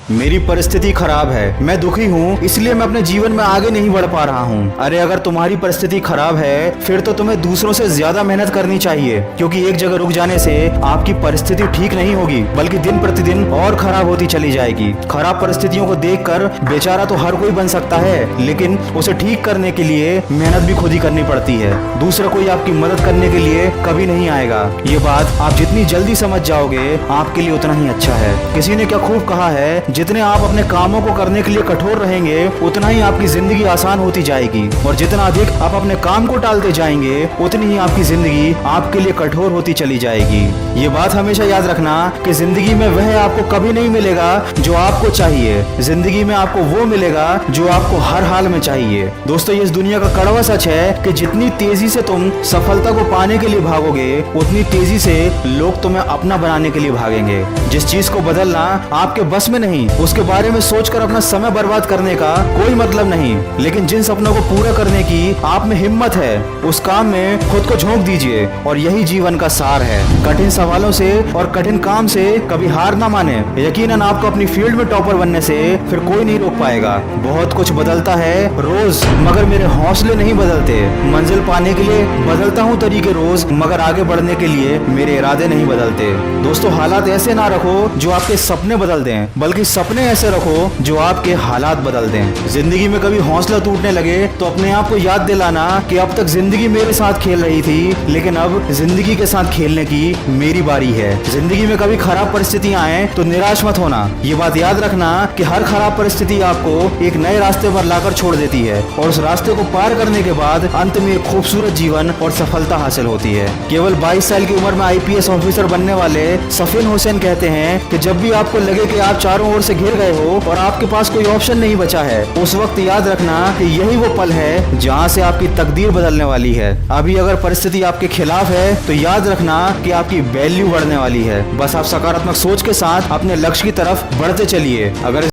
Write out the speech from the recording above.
मेरी परिस्थिति खराब है, मैं दुखी हूँ, इसलिए मैं अपने जीवन में आगे नहीं बढ़ पा रहा हूँ। अरे अगर तुम्हारी परिस्थिति खराब है फिर तो तुम्हें दूसरों से ज्यादा मेहनत करनी चाहिए, क्योंकि एक जगह रुक जाने से आपकी परिस्थिति ठीक नहीं होगी बल्कि दिन प्रतिदिन और खराब होती चली जाएगी। खराब परिस्थितियों को देखकर बेचारा तो हर कोई बन सकता है, लेकिन उसे ठीक करने के लिए मेहनत भी खुद ही करनी पड़ती है। दूसरा कोई आपकी मदद करने के लिए कभी नहीं आएगा। ये बात आप जितनी जल्दी समझ जाओगे आपके लिए उतना ही अच्छा है। किसी ने क्या खूब कहा है, जितने आप अपने कामों को करने के लिए कठोर रहेंगे उतना ही आपकी जिंदगी आसान होती जाएगी, और जितना अधिक आप अपने काम को टालते जाएंगे उतनी ही आपकी जिंदगी आपके लिए कठोर होती चली जाएगी। ये बात हमेशा याद रखना कि जिंदगी में वह आपको कभी नहीं मिलेगा जो आपको चाहिए, जिंदगी में आपको वो मिलेगा जो आपको हर हाल में चाहिए। दोस्तों, ये इस दुनिया का कड़वा सच है कि जितनी तेजी से तुम सफलता को पाने के लिए भागोगे उतनी तेजी से लोग तुम्हें अपना बनाने के लिए भागेंगे। जिस चीज को बदलना आपके बस में नहीं, उसके बारे में सोचकर अपना समय बर्बाद करने का कोई मतलब नहीं, लेकिन जिन सपनों को पूरा करने की आप में हिम्मत है उस काम में खुद को झोंक दीजिए, और यही जीवन का सार है। कठिन सवालों से और कठिन काम से कभी हार ना माने। यकीनन आपको अपनी फील्ड में टॉपर बनने से फिर कोई नहीं रोक पाएगा। बहुत कुछ बदलता है रोज, मगर मेरे हौसले नहीं बदलते। मंजिल पाने के लिए बदलता हूँ तरीके रोज, मगर आगे बढ़ने के लिए मेरे इरादे नहीं बदलते। दोस्तों, हालात ऐसे ना रखो जो आपके सपने बदल दें, बल्कि सपने ऐसे रखो जो आपके हालात बदल दें। जिंदगी में कभी हौसला टूटने लगे तो अपने आप को याद दिलाना कि अब तक जिंदगी मेरे साथ खेल रही थी, लेकिन अब जिंदगी के साथ खेलने की मेरी बारी है। जिंदगी में कभी खराब परिस्थितियां आए तो निराश मत होना। ये बात याद रखना कि हर खराब परिस्थिति आपको एक नए रास्ते पर लाकर छोड़ देती है, और उस रास्ते को पार करने के बाद अंत में एक खूबसूरत जीवन और सफलता हासिल होती है। केवल 22 साल की उम्र में IPS ऑफिसर बनने वाले सफीन हुसैन कहते हैं कि जब भी आपको लगे कि आप चारों ओर से घिर गए हो और आपके पास कोई ऑप्शन नहीं बचा है, उस वक्त याद रखना कि यही वो पल है जहां से आपकी तकदीर बदलने वाली है। अभी अगर परिस्थिति आपके खिलाफ है तो याद रखना कि आपकी वैल्यू बढ़ने वाली है। बस आप सकारात्मक सोच के साथ अपने लक्ष्य की तरफ बढ़ते चलिए। अगर